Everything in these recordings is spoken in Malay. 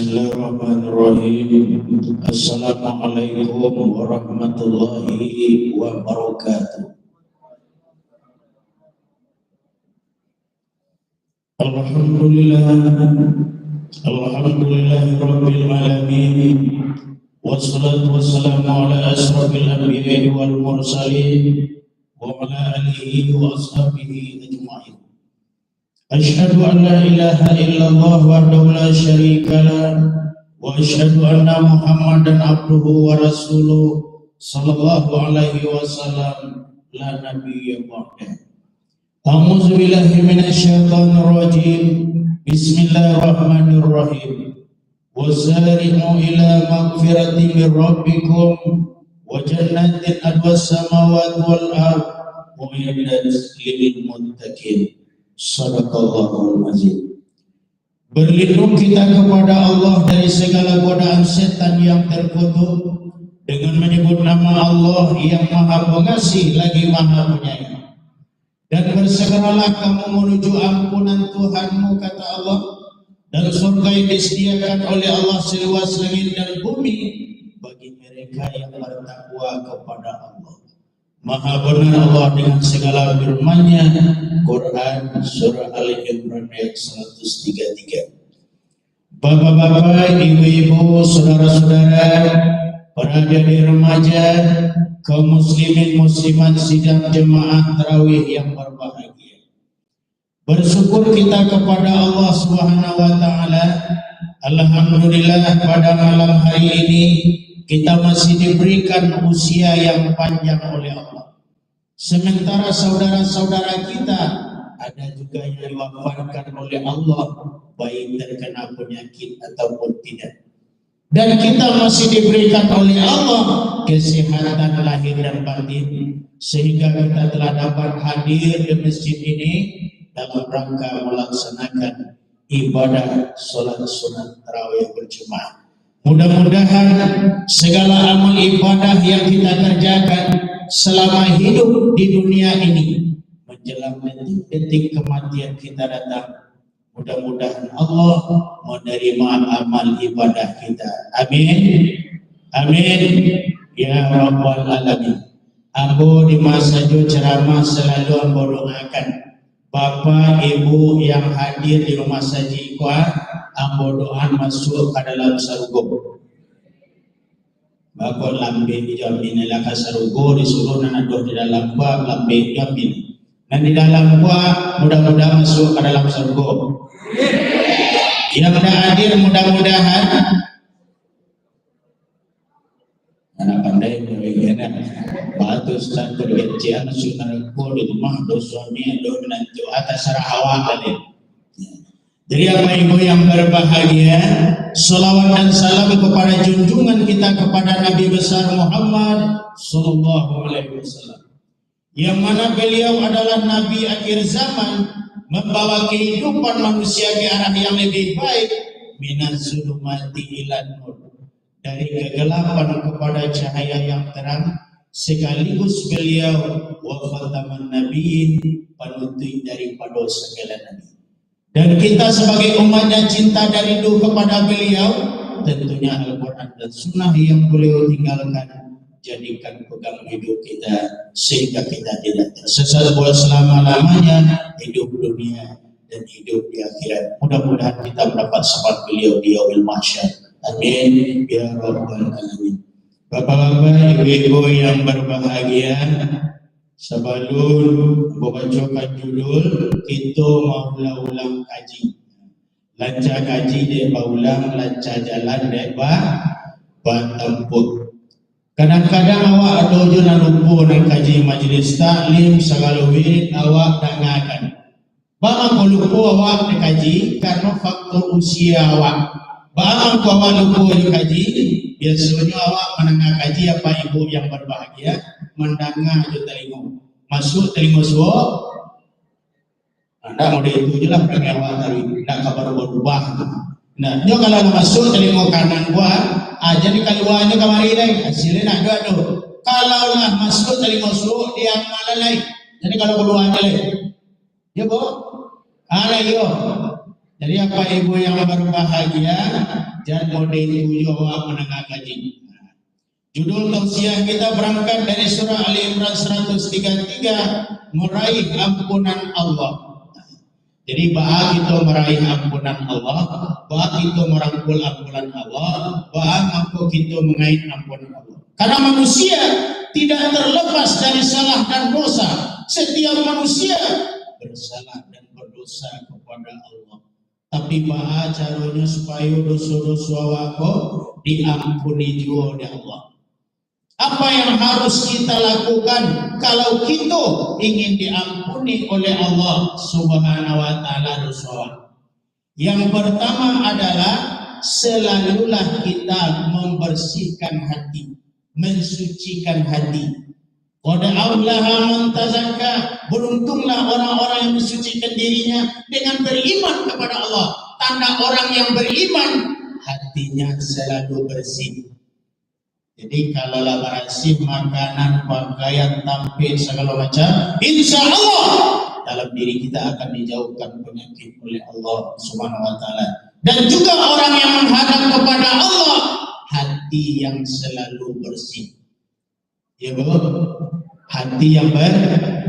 Bismillahirrahmanirrahim. Assalamualaikum warahmatullahi wabarakatuh. Alhamdulillahirabbil alamin. Wassalatu wassalamu ala asrofil anbiya'i wal mursalin wa ala alihi wa ashabihi ajma'in. Asyhadu an la ilaha illallah wahdahu la syarika lah wa asyhadu anna Muhammadan abduhu wa rasuluh sallallahu alaihi wasallam la nabiyya ba'dah. A'udzu billahi minasyaitonir rajim. Bismillahirrahmanirrahim. Wasari'u ila magfiratin min rabbikum wa jannatin arduhas samawati wal ardh u'iddat lil muttaqin. Sadaqallahul azim. Berlindung kita kepada Allah dari segala godaan setan yang terkutuk dengan menyebut nama Allah yang Maha Pengasih lagi Maha Penyayang. Dan bersegeralah kamu menuju ampunan Tuhanmu, kata Allah, dan surga yang disediakan oleh Allah seluas langit dan bumi bagi mereka yang bertakwa kepada Allah. Maha benar Allah dengan segala firman-Nya. Quran Surah Ali Imran ayat 133. Bapak-bapak, ibu-ibu, saudara-saudara, para adik remaja, kaum muslimin muslimat sidang jemaah tarawih yang berbahagia. Bersyukur kita kepada Allah Subhanahu wa taala. Alhamdulillah pada malam hari ini kita masih diberikan usia yang panjang oleh Allah. Sementara saudara-saudara kita ada juga yang diwafatkan oleh Allah, baik terkena penyakit ataupun tidak. Dan kita masih diberikan oleh Allah kesehatan lahir dan batin, sehingga kita telah dapat hadir di masjid ini dalam rangka melaksanakan ibadah sholat sunat tarawih berjemaah. Mudah-mudahan segala amal ibadah yang kita kerjakan selama hidup di dunia ini menjelang detik kematian kita datang, mudah-mudahan Allah menerima amal ibadah kita. Amin. Amin ya rabbal alamin. Ambo di masa ceramah selalu ambo doakan Bapak Ibu yang hadir di rumah saji kuat, ambo doa masuk ke dalam surga. Bapak lambe jamin laka surga disuruh nanado di dalam kuat lambe jamin. Dan di dalam kuat mudah-mudahan masuk ke dalam surga. Yang tidak hadir mudah-mudahan anak pandai berwibawa. Batu satu kecian sunarku di rumah dosoni do menantu atas rahawa kali. Jadi apa ibu yang berbahagia, salawat dan salam kepada junjungan kita kepada Nabi besar Muhammad sallallahu alaihi wasallam, yang mana beliau adalah Nabi akhir zaman, membawa kehidupan manusia ke arah yang lebih baik, minas zulumati ilan nur, dari kegelapan kepada cahaya yang terang, sekaligus beliau wa khataman nabiyyin, penutup daripada segala nabi. Dan kita sebagai umatnya cinta dan rindu kepada beliau, tentunya Al-Quran dan Sunnah yang beliau tinggalkan jadikan pegang hidup kita, sehingga kita tidak tersesat buat selama-lamanya hidup dunia dan hidup di akhirat. Mudah-mudahan kita mendapat syafaat beliau di yaumil mahsyar. Amin ya rabbal alamin. Bapak-bapak, ibu-ibu yang berbahagia, sebelum membacakan judul, kita mau ulang kaji. Lancar kaji dia ulang, lancar jalan dia bertempur. Kadang-kadang awak ada je nak lupa nak kaji majlis taklim, segala wirid awak dengarkan. Bang aku lupa awak nak kaji karena faktor usia awak. Bang aku awak lupa kaji, biasanya awak mendengar kaji apa ibu yang berbahagia, mendengar je telinga. Masuk telinga suara, anda mau itu je lah perangai awak tadi, nak kabar berubah. Nah, dia kalau masuk telinga kanan buat, jadi keluarnya kemari lain, hasilnya nak dua tu. Kalau lah masuk telinga suara, dia malah lain. Jadi kalau keluarnya lain, ya boh, ada yo. Jadi apa ibu yang berbahagia, dan mode 7 awak menengah kaji. Judul tausiah kita berangkat dari surah Ali Imran 133, meraih ampunan Allah. Jadi bahwa kita meraih ampunan Allah, bahwa kita merangkul ampunan Allah, bahwa mampu kita mengait ampunan Allah. Karena manusia tidak terlepas dari salah dan dosa. Setiap manusia bersalah dan berdosa kepada Allah. Tapi bahwa caranya supaya dosa-dosa awakku diampuni juga oleh Allah. Apa yang harus kita lakukan kalau kita ingin diampuni oleh Allah Subhanahu wa taala dosa? Yang pertama adalah selalulah kita membersihkan hati, mensucikan hati. Qad aflaha man tazakka, beruntunglah orang-orang yang mensucikan dirinya dengan beriman kepada Allah. Tanda orang yang beriman, hatinya selalu bersih. Jadi kalau bersih makanan, pakaian, tampil segala macam, insya Allah dalam diri kita akan dijauhkan penyakit oleh Allah Subhanahu wa taala. Dan juga orang yang menghadap kepada Allah, hati yang selalu bersih. Ya Bu, hati yang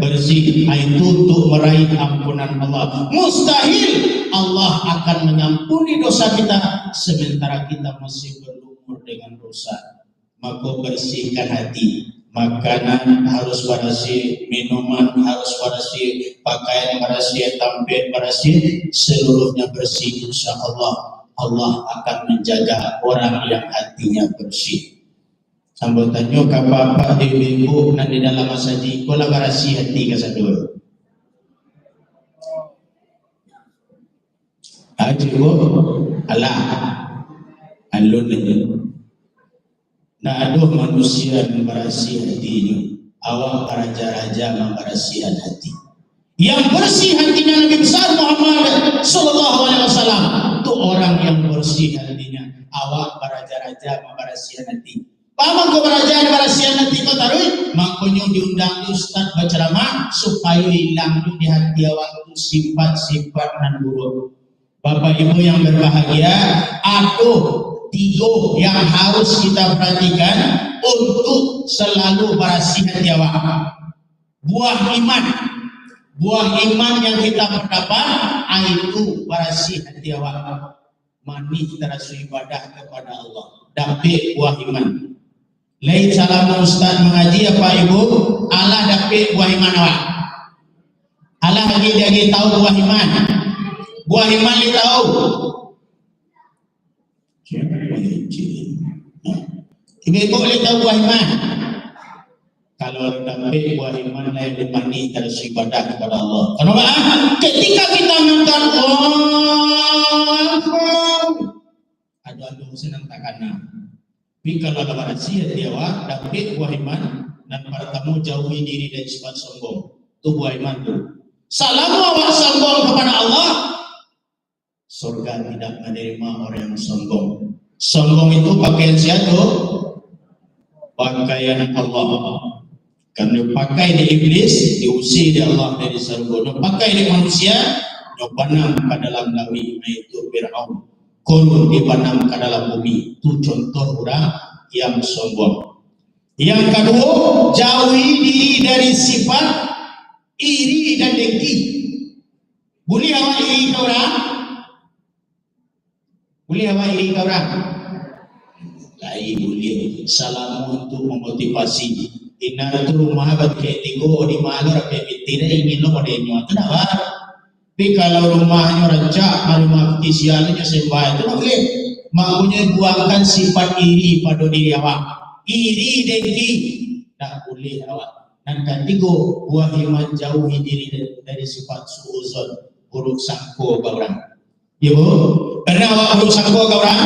bersih itu untuk meraih ampunan Allah. Mustahil Allah akan mengampuni dosa kita sementara kita masih berlumur dengan dosa. Maka bersihkan hati. Makanan harus bersih, minuman harus bersih, pakaian bersih, tampil bersih, seluruhnya bersih. Insya Allah Allah akan menjaga orang yang hatinya bersih. Sambutannya ke bapak, ibu, dan di dalam masjid, kola bersih hati ke satu. Ajibu, Allah, alun aja. Nah, aduh manusia membersih hatinya. Awak raja-raja membersihkan hati. Yang bersih hatinya Nabi besar Muhammad Sallallahu Alaihi Wasallam itu orang yang bersih hatinya. Awak raja-raja membersihkan hati. Paman kau kerajaan membersihkan hati kau taruh. Makanya diundang Ustaz berceramah supaya hilang di hati awak itu sifat-sifat nan buruk. Bapak Ibu yang berbahagia, aduh 3 yang harus kita perhatikan untuk selalu bersih hati awak. Buah iman yang kita mendapat itu bersih hati awak. Manis terasa ibadah kepada Allah. Dapat buah iman. Lain salam Ustaz mengaji apa Ibu? Allah dapat buah iman awak. Allah lagi tahu buah iman. Buah iman dia tahu. Ibu boleh tahu buah iman. Kalau dapat buah iman lain dimani terus ibadah kepada Allah. Kenapa? Ketika kita mengatakan aduh senang takana. Tapi kalau ada rahasia dia dapat buah iman dan para tamu jauhi diri dari sifat sombong. Itu buah iman tu. Selama awak sombong kepada Allah, surga tidak menerima orang yang sombong. Sombong itu pakaian siapa? Pakaian Allah. Karena pakai di iblis, diusir di Allah dari surga. Pakai di manusia, dipanam ke dalam lawi, yaitu Fir'aun. Korun dipanam ke dalam bumi. Itu contoh orang yang sombong. Yang kedua, jauhi diri dari sifat iri dan dengki. Boleh awak iri ke orang? Boleh awak iri ke orang? Lain boleh. Salam untuk memotivasi. Inna itu rumah bagi tigo di mana rakyat tidak ingin lo modelnya. Itu dah. Tapi kalau rumahnya rancak, rumah kisialnya sembah itu boleh. Makanya buangkan sifat iri pada diri awak. Iri dengki tak boleh awak. Dan ketiga, buah iman jauhi diri dari sifat suuzon, buruk sangka ke orang. Ya Bu, pernah awak buruk sangka ke orang?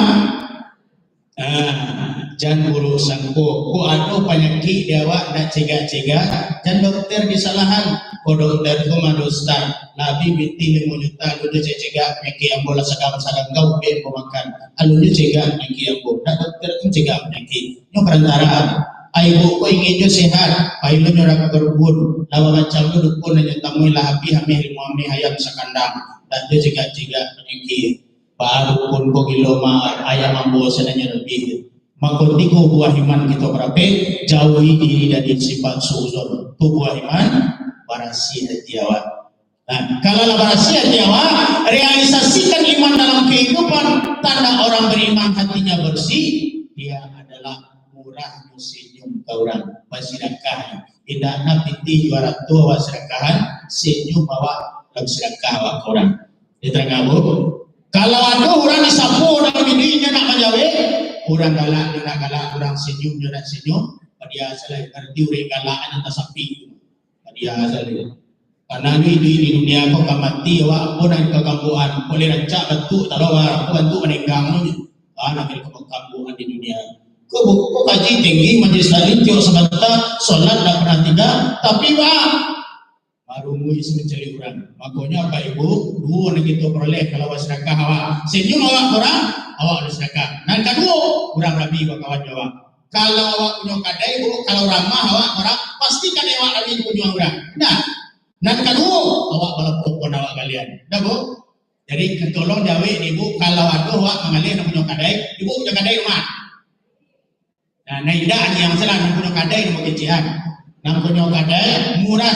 Jangan buruk sangka. Ku ada penyakit dia awak nak cegah-cegah. Dan dokter disalahan. Ku dokter ku madustan. Nabi binti 5 juta. Lalu dia cegah penyakit yang bola sedang-sedang kau ben makan. Lalu dia cegah penyakit yang bola. Dan dokter tu cegah penyakit. Ini perantaraan. Ibu ko ingin nyo sehat, pailo nyo ra kerbun, lawa macam nyo dukun na nyo tamoy lahapi hamih limo hamih hayam sa kandang, dan nyo jaga-jaga penyakit. baru pun ko giloma ayam ambo senanya lebih makundi ko buah iman kita berapa jauhi diri dari sifat suuzon tu buah iman barasi hatiawa. Nah, kalau barasi hatiawa realisasikan iman dalam kehidupan, tanda orang beriman hatinya bersih, dia adalah murah senyum ke orang bersedekah. Tidak nak pitih juara tua sedekahan senyum bawa dalam sedekah awak orang. Diterangkan kalau ada orang disapu dalam dirinya nak menjawab, orang galak dia nak galak, orang senyum dia nak senyum, dia salah arti orang galak atas sapi. Dia salah. Karena di dunia kau kamati awak pun dan kekampuan boleh rancak bentuk tak lawa bentuk menenggang ni. Nak kira kekampuan di dunia. Kau kaji tinggi majlis saling tiok sebentar solat tak pernah tinggal, tapi baru muis mencari orang. Makanya apa ibu, dua nak kita peroleh kalau awak sedekah awak. Senyum awak orang, awak ada sedekah. Dan kedua, orang rabi kawan jawab. Kalau awak punya kadai ibu, kalau ramah awak orang, pasti kadai awak rabi punya orang. Nah, dan kedua, awak balapokon awak kalian. Dah bu? Jadi tolong jawab ibu, kalau ada awak mengalir nak punya kadai, ibu punya kadai rumah. Nah, tidak yang salah nak punya kadai nak kecian. Nak punya kadai murah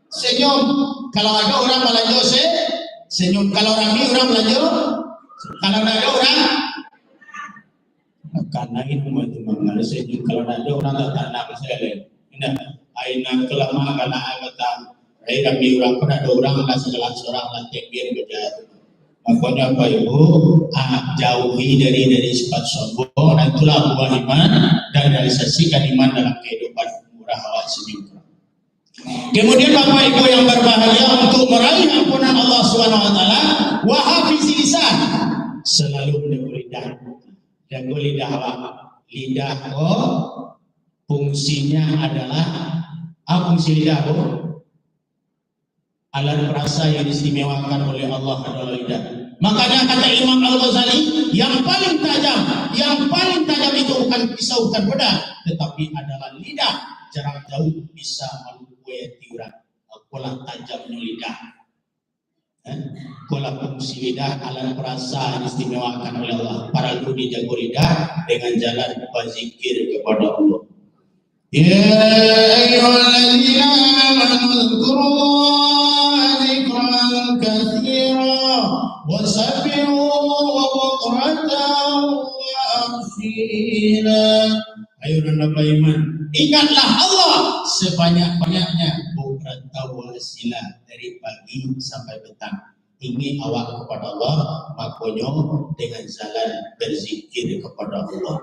senyum. Kalau ada orang belanja senyum. Kalau ramai orang belanja, kalau ada orang karena itu mengenai senyum. Kalau ada orang tak nak saya ini aina kelama karena kata ai ramai orang pun ada orang lah segala seorang lah tekbir kerja. Makanya apa ibu jauhi dari sifat sombong, dan itulah buah iman dan realisasikan iman dalam kehidupan murah awak senyum. Kemudian Bapak Ibu yang berbahagia, untuk meraih ampunan Allah SWT, wa hafizi lisan, selalu menjaga lidah. Jaga lidah awak. Lidah fungsinya adalah fungsi lidah alat perasa yang diistimewakan oleh Allah adalah lidah. Makanya kata Imam Al-Ghazali, yang paling tajam itu bukan pisau, bukan pedang, tetapi adalah lidah. Jarak jauh bisa melukai orang. Kolah tajamnya lidah. Kolah fungsi lidah alat perasa yang diistimewakan oleh Allah. Para guru dijaga lidah dengan jalan berzikir kepada Allah. Ya ayyuhalladzina amanu dzkurullaha dzikran katsiran wasabbihu bukratan wa asila. Ayo anda beriman, ingatlah Allah sebanyak-banyaknya bukratan wa asila, dari pagi sampai petang. Ingin awak kepada Allah, makanya dengan jalan berzikir kepada Allah.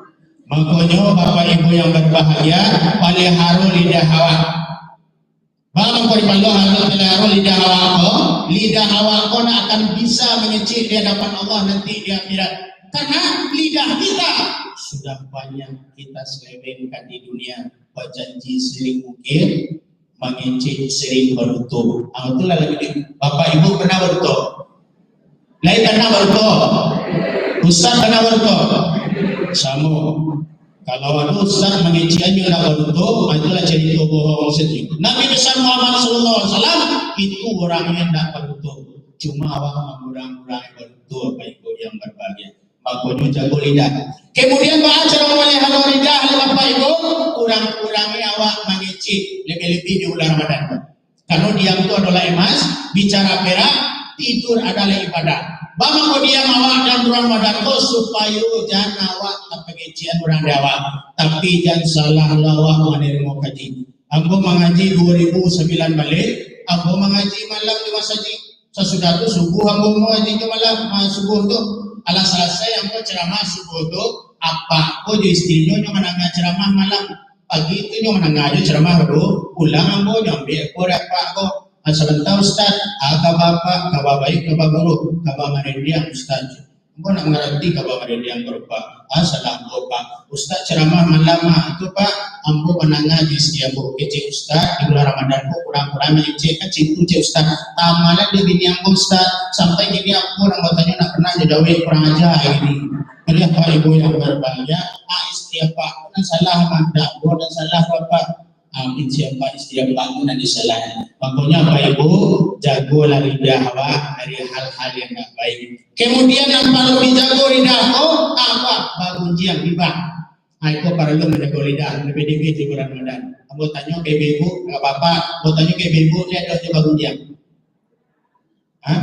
Makanya Bapak Ibu yang berbahagia, pelihara lidah awak. Bagaimana kau pelihara lidah awak? Lidah awak kau akan bisa mengecil di hadapan Allah nanti di akhirat. Karena lidah kita sudah banyak kita selewengkan di dunia. Berjanji sering mungkin, mengecil sering beruntung. Itulah lagi. Bapak Ibu pernah beruntung? Lain pernah beruntung? Ustaz pernah beruntung? Sama. Kalau ada ustaz mengeciannya nak beruntung, itulah cerita bohong sedikit. Nabi besar Muhammad SAW itu orangnya tak beruntung. Cuma awak mengurang-urang beruntung, Bapak Ibu yang berbahagia. Makanya jago lidah. Kemudian baca cara melihara lidah, Bapak Ibu, kurang-kurangnya awak mengeci lebih-lebih di bulan Ramadan. Kalau diam itu adalah emas, bicara perak, tidur adalah ibadah. Bama ko dia awak dan bulan Ramadan ko supaya jangan awak tak pengecian orang awak, tapi jangan salah lawak menerima kaji. Aku mengaji 2009 balik, aku mengaji malam di masjid. Sesudah itu subuh aku mengaji ke malam, subuh itu ala selesai aku ceramah subuh itu apa? Aku di istrinya yang menangga ceramah malam, pagi itu yang menangga ceramah baru pulang aku nyambil aku apa aku. Sebentar Ustaz, kaba bapak, kaba baik, kaba guru, kaba merendiang Ustaz. Aku nak mengerti kaba merendiang berupa. Salah bapak. Ustaz ceramah malam itu Pak, ambo menangga di setiap kecil Ustaz di bulan Ramadan ku kurang-kurang mengecek kecil tu Ustaz. Tamalan di bini ambo Ustaz, sampai gini aku orang bertanya nak pernah jadawin kurang aja ini. Jadi Pak Ibu yang berbahagia, istri Pak, dan salah mandak, dan salah bapak. Amin siapa istilah bangun dan disalahin. Makanya Bapak Ibu jagolah lidah awak dari hal-hal yang tak baik. Kemudian kalau dijago lidah kau apa? Bagunjiang libah. Itu para lu menjaga lidah lebih dikit di bulan Ramadan. Kamu tanya ke ibu, nggak apa-apa. Kamu tanya ke ibu, lihat ada bagunjiang. Hah?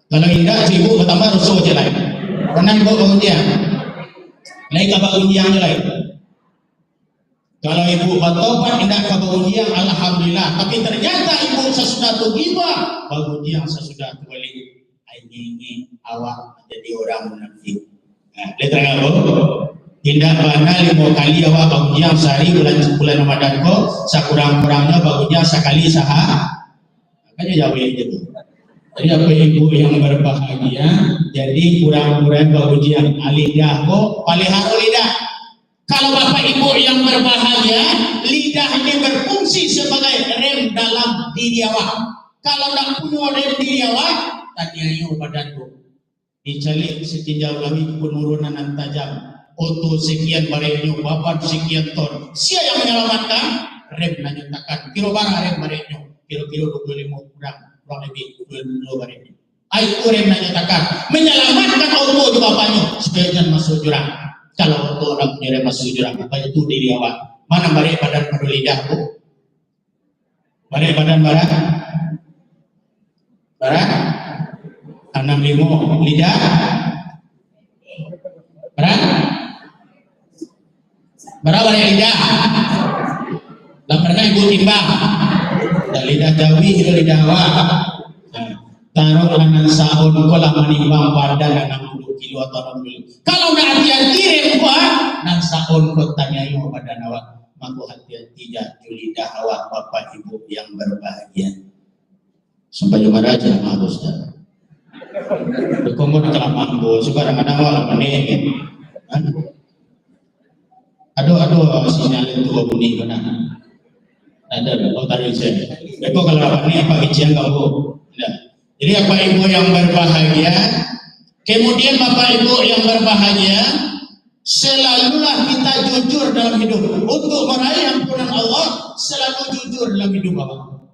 Kalau indah si ibu bertambah rusuh aja lain. Renang ibu bagunjiang. Lain ke bagunjiang lain. Kalau ibu bertobat indah ke bagunjiang, alhamdulillah. Tapi ternyata ibu sesudah tu gibah, bagunjiang sesudah tu balik. Ini awak menjadi orang munafik. Nah, lihat tengah bu. Tidak mana 5 kali awak bagunjiang sehari bulan Ramadan ko, sekurang-kurangnya bagunjiang sekali sehari. Makanya jawab itu. Jadi apa ibu yang berbahagia, jadi kurang-kurang bagunjiang lidah ko, palihara lidah. Kalau bapak ibu yang berbahagia, lidah ini berfungsi sebagai rem dalam diri awak. Kalau tak punya rem diri awak, tanya ayo badanku. Dicalik setinjau lagi penurunan yang tajam. Oto sekian barenyo, babat sekian ton. Siapa yang menyelamatkan? Rem nanyatakan. Kiro barang rem barenyo. Kiro-kiro 25 kurang lebih 25 barenyo. Itu rem nanyatakan. Menyelamatkan oto di bapaknya supaya jangan masuk jurang. Kalau oto orang punya rem masuk jurang, apa itu diri awak? Mana bareng badan pada lidah bu? Bareng badan barang? Barang? 65 lidah? Barang? Berapa lidah? Dan pernah ibu timbang. Dan lidah jawi itu lidah awak. Taruh lanan sahun ko lah menimbang badan 60 kilo atau 60. Kalau nak hati-hati rempa, nan sahun ko tanya yo badan awak. Maka hati-hati jatuh lidah awak bapak ibu yang berbahagia. Sampai jumpa aja sama Ustaz. Berkumpul di kelam mampu. Sekarang-kadang awak menih. Aduh, sinyal itu bunyi benar. Ada, tarik saya. Eko kalau apa ni apa kecian kau? Jadi apa ibu yang berbahagia, kemudian bapak ibu yang berbahagia, selalulah kita jujur dalam hidup. Untuk meraih ampunan Allah, selalu jujur dalam hidup bapak.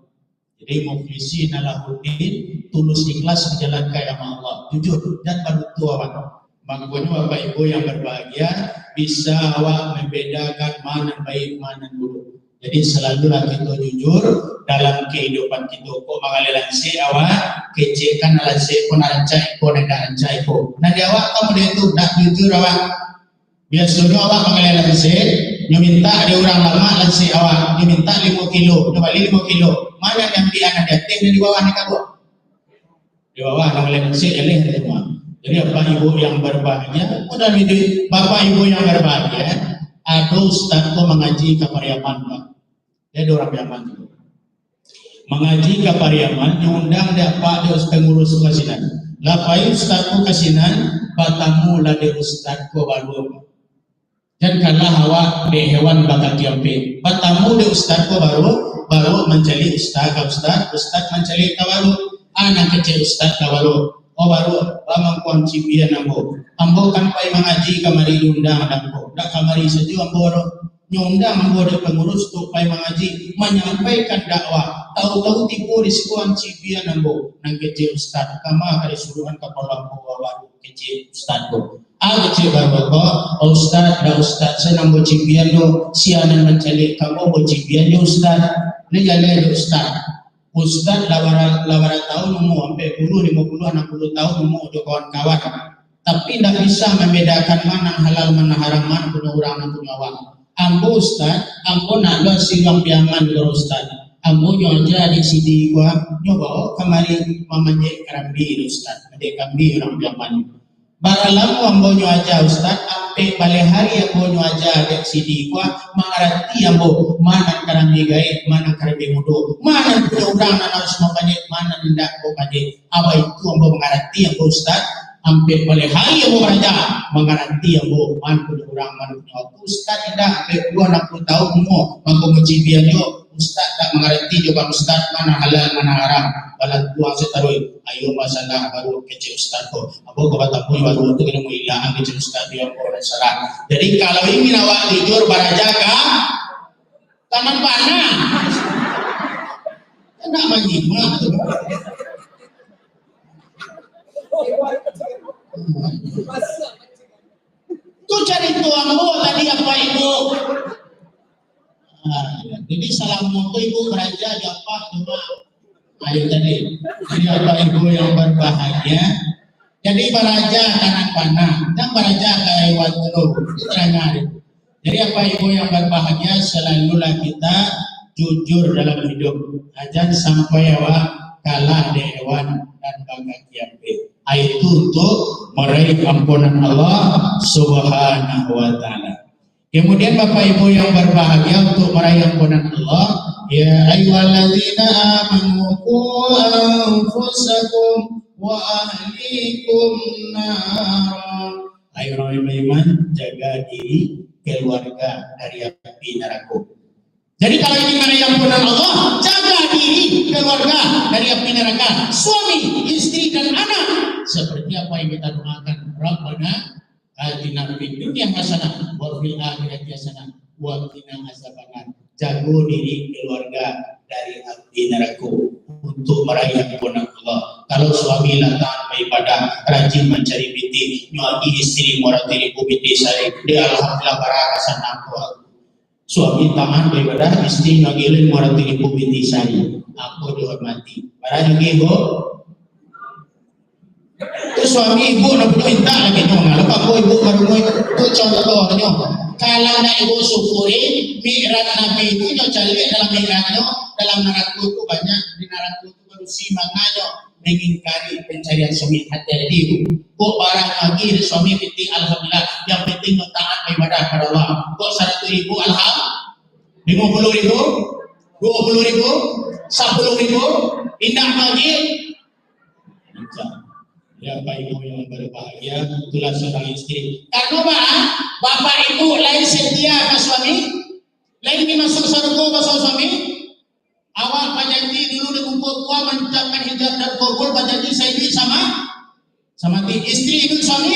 Jadi muflisin alahuddin, tulus ikhlas menjalankan amal Allah, jujur dan baru tua bapak. Makanya bapak ibu yang berbahagia bisa awak membedakan mana baik mana buruk. Jadi selalulah kita jujur dalam kehidupan kita. Kok mangalilan si awak kecekan alan si pun arancai ko dan arancai ko. Nanti awak kamu dia tu nak jujur awak. Biasanya awak mangalilan si minta ada orang lama lan si awak minta 5 kilo, dia balik 5 kilo. Mana yang di anak dia teh di bawah ni kamu? Di bawah mangalilan si eleh semua. Jadi bapak ibu yang berbahagia, udah hidup bapak ibu yang berbahagia, ada ustaz tu mengaji ke Pariaman pak, dia orang Pariaman tu, mengaji ke Pariaman, diundang dia pak dia pengurus kasinan, lapai ustaz tu kasinan, batamu lah dia ustaz tu baru, dan kalah awak de hewan bakal kiampe, batamu dia ustaz tu baru mencari ustaz mencari kawaru, anak kecil ustaz kawaru. Oh baru bamang kuang cipian ambo kan pai mengaji kamari diundang ambo dak kamari saja ambo nyundang ambo de pengurus tu pai mengaji menyampaikan dakwah tahu-tahu tipu di sekuan cipian ambo nang kecil ustaz kama hari suruhan kepala ambo baru kecil ustaz tu kecil baru ko ustaz saya nambo cipian do sianan mencari kamu bo cipian yo ustaz ni jalan ustaz Ustaz lawara tahun umur sampai 50 60 tahun umur untuk kawan-kawan. Tapi tidak bisa membedakan mana halal mana haram mana punya orang mana punya awak. Ambo Ustaz, ambo nak lo silang piaman ke Ustaz. Ambo nyoja di sini gua nyoba kemari mamanya kerambi Ustaz. Adik kami orang piaman. Baralamu ambo nyoja Ustaz, ampe balik hari ambo nyoja di sini gua mengerti ambo mana kerambi gaib, mana kerambi mudo, mana punya orang nak harus mengkaji, mana tidak kau kaji. Apa itu ambo mengerti ambo Ustaz, ampe balik hari ambo raja mengerti ambo mana punya orang mana punya waktu Ustaz tidak ampe 60 tahun umur mampu mencibiannya Ustaz tak mengerti juga Ustaz mana halal mana haram. Balas buang setarui ayo masalah baru kecil Ustaz ko abo ko kata pun baru itu kena hilang kecil Ustaz dia orang salah. Jadi kalau ingin awak jujur barajaga Taman panah. Enggak menyimak tuh. Tuh cari tuangmu tadi apa ibu? Jadi salamu tuh ibu raja apa cuma ayo tadi. Jadi apa ibu yang berbahagia? Jadi baraja kanan panah dan baraja kayak dulu itu terangkan. Jadi apa ibu yang berbahagia selalulah kita jujur dalam hidup. Jangan sampai kalah dewan dan bahagia. Itu untuk meraih ampunan Allah Subhanahu wa taala. Kemudian Bapak Ibu yang berbahagia untuk meraih ampunan Allah, ya ayyuhalladzina amanu qu anfusakum wa ahlikum nar. Ayo orang beriman, jaga diri keluarga dari api neraka. Jadi kalau ingin meraih ampunan Allah, jaga diri keluarga dari api neraka, suami, istri dan anak. Seperti apa yang kita doakan, Rabbana atina fid dunya hasanah wa fil akhirati hasanah wa qina azabannar. Jaga diri keluarga dari api neraka untuk meraih ampunan Allah. Kalau suami taat beribadah, rajin mencari binti, nyuagi istri, moratiri binti saya, dia alhamdulillah barakah sanakku. Suami taat beribadah, istri ngagilin moratiri binti saya, aku dihormati. Barang ibu, itu suami ibu nak minta lagi nyong. Lepas ibu baru itu contohnya. Kalau nak ibu syukuri, mi'rat Nabi itu nyo cari dalam mi'ratnya, dalam neraka itu banyak di neraka itu manusia makanya mengingkari pencarian suami hati ibu. Kok barang lagi suami penting alhamdulillah, yang penting taat ibadah kepada Allah. Kok 100.000 alhamdulillah, 50.000, 20.000, 10.000, indah lagi. Ya Bapak Ibu yang berbahagia, itulah seorang istri. Karena Bapak Ibu lain setia ke suami, lain ini masuk surga ke suami. Awak berjanji dulu dengan tua mengucapkan hijab dan kabul, berjanji saya ini sama istri itu suami.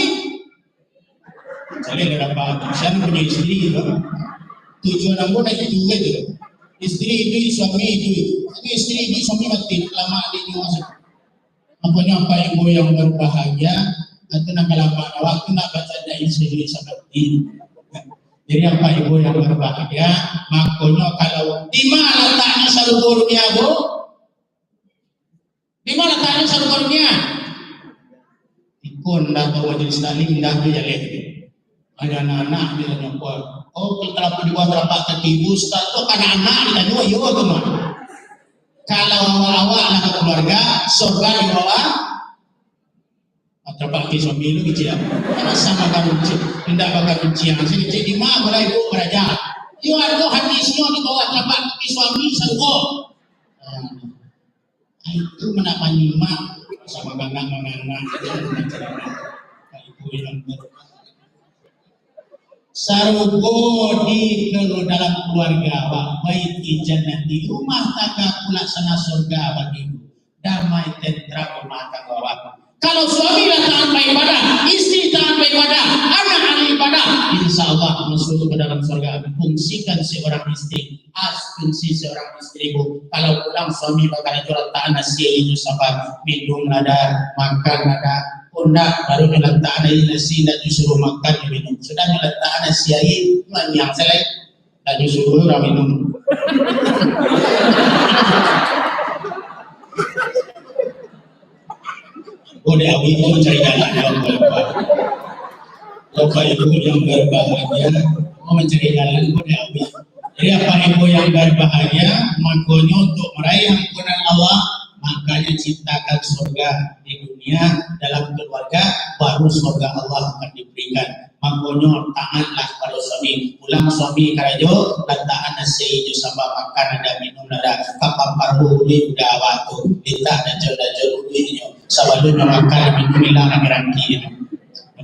Saya ada apa? Saya punya istri itu. Tujuan aku nak itu gitu. Istri itu suami itu. Tapi istri itu suami mati lama di masuk. Makanya apa ibu yang berbahagia itu nak lama waktu nak baca dari istri seperti. Jadi apa ibu yang berbahagia, makanya kalau di mana letaknya surga bu? Di mana letaknya surga? Ikut atau majelis taklim dah berjalan. Ada anak-anak dia nyokor. Oh kalau di bawah telapak kaki ibu, ustaz tu kan anak kita dua, yo tu mah. Kalau awak nak keluarga, surga di bawah telapak kaki suami itu kecil. Karena sama kamu kecil, tidak bakal kecil. Masih kecil di mana boleh ibu beraja. Yo ada hadisnya di bawah telapak kaki suami surga. Itu menapak nyimak sama bangga-bangga ibu yang sarugo di dalam keluarga baik di jannah di rumah tangga pula sana surga bagimu damai tentram rumah tangga bapak. Kalau suami taat beribadah, istri taat beribadah, anak ahli ibadah, insya Allah masuk ke dalam surga. Fungsikan seorang istri, fungsi seorang istrimu. Kalau pulang suami bakal jual tak nasi itu sabar, minum ada, makan ada. Undak baru letak nasi dan disuruh makan minum. Sudah letak nasi air yang selesai dan disuruh orang minum. Boleh awi itu mencari jalan yang berubah. Bapak ibu yang berbahagia mau mencari jalan boleh awi. Jadi apa ibu yang berbahagia makanya untuk meraih ampunan Allah, makanya ciptakan surga di dunia dalam keluarga, baru surga Allah akan diberikan. Makanya taatlah pada suami. Pulang suami karajo, letakkan nasi hijau sama makan ada minum ada kapal paru di udah waktu kita ada jauh ini. Sabalunya makan minum hilang rangki.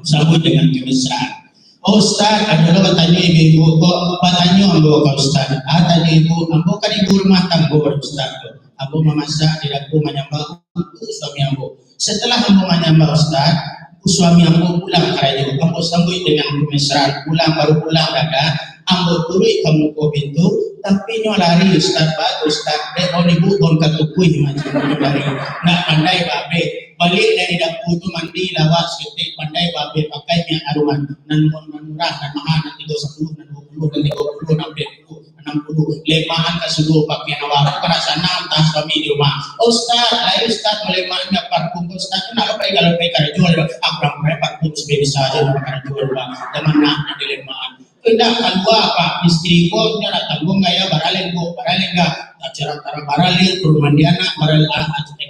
Sambut dengan kemesraan. Oh Ustaz, ada orang tanya ibu kok bertanya ambo ke Ustaz. Tanya ibu, ambo kan ibu rumah tangga Ustaz. Ambo memasak, tidak aku menyambal suami ambo. Setelah ambo menyambal Ustaz, suami ambo pulang kerja. Ambo sambut dengan kemesraan. Baru pulang dadah. ambo tului kamu ko pintu tapi nyo lari ustaz bagus ustaz dek on ibu bon katukui macam ni lari nak pandai babe balik dari dapur tu mandi lawak sikit pandai babe pakai minyak aroman nan murah dan mahal nanti 30 dan 20 dan 30 dan 60 lemaan ke sudu pakai nawar pada sana entah suami di rumah ustaz ustaz melemahnya parfum ustaz kenapa kalau mereka jual apa parfum sebagai saja mereka jual teman nak dilemaan tidak keluar pak istri ko dia nak tanggung gaya baralen ga acara baralen perumahan anak baralen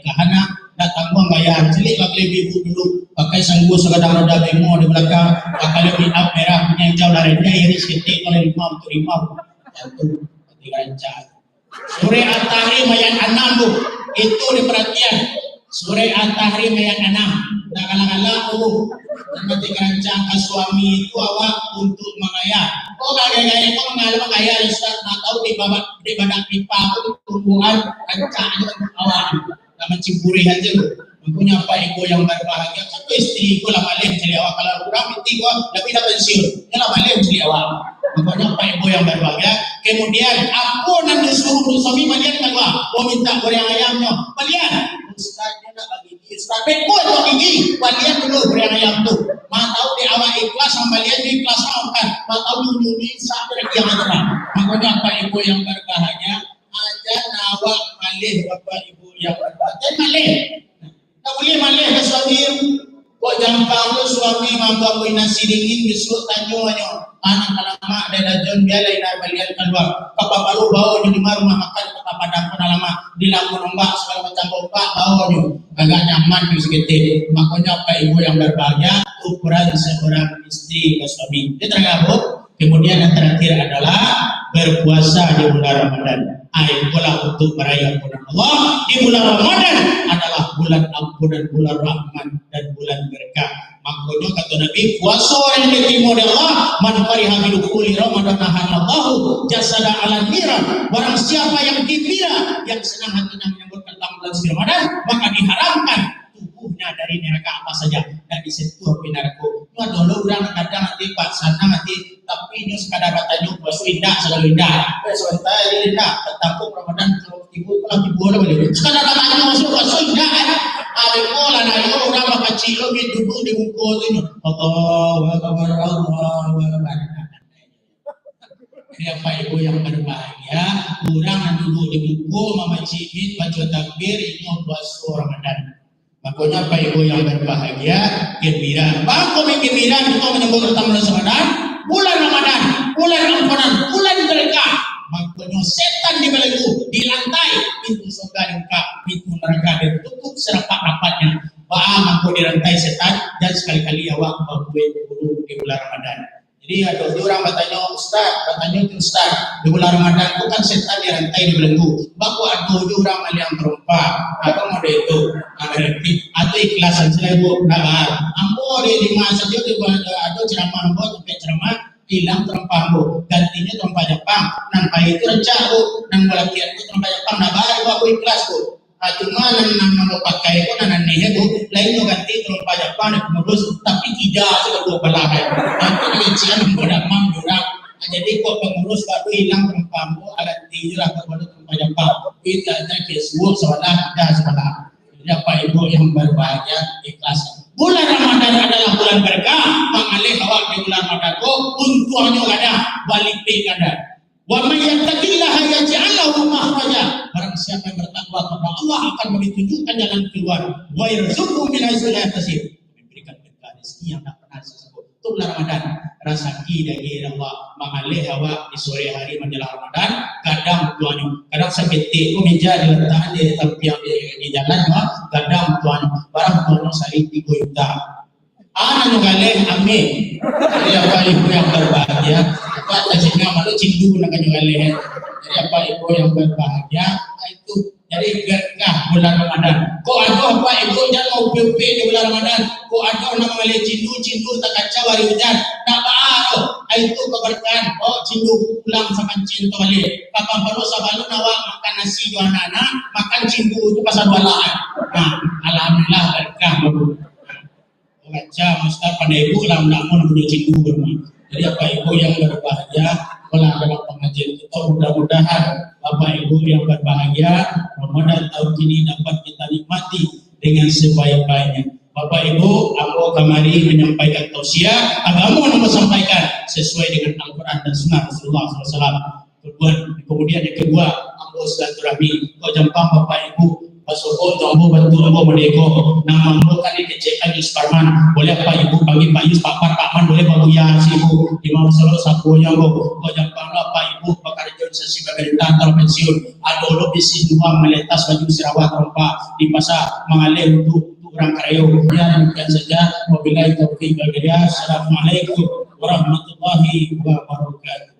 kahana nak tanggung gaya cilik bak lebih dulu pakai sanggu sekadang roda bemo di belakang pakai lebih up merah punya jauh dari dia ini seketik oleh imam tu imam itu dirancang Surah At-Tahrim ayat 6 bu itu diperhatian Surah At-Tahrim ayat 6 tak kalang-kalang bu nanti dirancang ke suami itu awak untuk mengayat gaya-gaya itu mengayat Ustaz nak tahu di badak pipa itu tumbuhan rancang untuk awak nak menciburi aja bu mempunyai apa ibu yang berbahagia satu istri itu lah malih jadi awak kalau kurang istri itu lebih dah pensiun dia lah malih jadi awak mempunyai apa ibu yang berbahagia kemudian aku nanti suruh suami balian keluar minta goreng ayamnya balian Ustaznya nak bagi Ustaz bekut kau gigi balian dulu goreng ayam tu mau tahu di awal ikhlas sama balian di ikhlas kan mau tahu nyuni sampai yang ada makanya apa ibu yang berbahagia aja nawak malih bapak ibu yang berbahagia malih tak boleh malih ke suami kok jampang tu suami mampu punya nasi dingin besok tanya anak lama ada jon biala ina balian keluar papa baru bawa di rumah makan kota padang pun lama di lampung ombak segala macam ombak bawa ni agak nyaman tu seketik makanya apa ibu yang berbahagia ukuran seorang istri ke suami dia tergabung kemudian yang terakhir adalah berpuasa di bulan Ramadan ayat pula untuk merayakan bulan Allah di bulan Ramadan adalah bulan ampunan bulan rahmat dan bulan berkah makanya kata Nabi puasa yang diterima oleh Allah man fariha bi dukhuli Ramadan halallahu jasada ala niran barang siapa yang gembira yang senang hatinya menyambut datang bulan suci Ramadan maka diharamkan tubuhnya dari neraka apa saja dan disentuh api neraka itu dulu orang kadang nanti pak sana nanti tapi ini sekadar katanya puasa indah segala indah sebentar indah tetampung Ramadan ibu kalau ibu boleh sekadar katanya masuk puasa indah ada pola na yo orang makacilo mi duduk di buku itu Allahu Akbar Allahu Akbar siapa ibu yang berbahagia orang yang duduk di buku memacimit baca takbir ini puasa Ramadan makanya apa ibu yang berbahagia gembira bangko gembira kita menyambut bulan Ramadan bulan Ramadan bulan ampunan bulan berkah makanya setan dibelenggu di lantai pintu surga dibuka pintu neraka ditutup serapat-rapatnya mampu dirantai setan dan sekali-kali awak membuat dulu di bulan Ramadan jadi ada orang bertanya Ustaz di bulan Ramadan itu kan setan dirantai dibelenggu baku ada orang yang terumpa apa model itu atau ikhlasan selalu ambo di masa itu ada ceramah ambo sampai ceramah hilang terempahmu gantinya terempah Jepang nampai itu rencah bu nang balakian itu terempah Jepang nah baru aku ikhlas bu cuma nang pakai itu nang nehe bu lain tu ganti terempah Jepang kemudian tapi tidak sekedua belah nanti rincian membuat mam jurang jadi kok pengurus baru hilang terempahmu ganti jurang kepada terempah Jepang itu ada Facebook sebelah dah sebelah jadi apa ibu yang berbahagia ikhlas bulan Ramadan adalah bulan berkah mengalih awak di bulan Ramadan untuknya ada balik pay ada wa may yattaqillaha yaj'al lahu makhraja barang siapa yang bertakwa kepada Allah akan menunjukkan jalan keluar wa yarzuqhu min haitsu la yahtasib memberikan berkah rezeki yang tak pernah disebut itu bulan Ramadan rezeki dari Allah mengalih awak di sore hari menjelang Ramadan kadang tuannya kadang seketik ku meja diletakkan di tempat di jalan kadang tuannya barang tuannya saling digoyta anak galeh amin jadi apa ibu yang berbahagia apa tajiknya malu cindu nak galeh jadi apa ibu yang berbahagia itu jadi berkah bulan Ramadan kok ada apa ibu jangan mau pipi di bulan Ramadan kok ada nak galeh cindu tak kaca hari hujan tak baru itu keberkahan cindu pulang sama cinta balik kapan baru sabalu nawak makan nasi dua anak makan cindu itu pasal balaan nah alhamdulillah berkah baca Ustaz pada ibu lah nak mau duduk cindu jadi apa ibu yang berbahagia pola dalam pengajian kita. Mudah-mudahan Bapak Ibu yang berbahagia, Ramadan tahun ini dapat kita nikmati dengan sebaik-baiknya. Bapak Ibu, aku kemari menyampaikan tausiah agama yang sampaikan sesuai dengan Al-Quran dan Sunnah Rasulullah SAW. Kemudian yang kedua, aku silaturahmi. Kau jampang Bapak Ibu, Pasoko, Jambu, Bantu, Ambo, Merdeko, nama Ambo kali kecekan Yus Parman, boleh Pak Ibu bagi Pak Yus, Pak Parman, boleh Pak Buya, si Ibu, Imam Solo, Sapu, Jambu, kau jampang Pak Ibu, Pakar Organisasi Pemerintah atau pensiun, ada lo bisi dua meletas baju Sarawak Rompa di pasar mengalir untuk orang Karayo. Ya, demikian saja. Wabillahi taufiq wal hidayah. Assalamualaikum warahmatullahi wabarakatuh.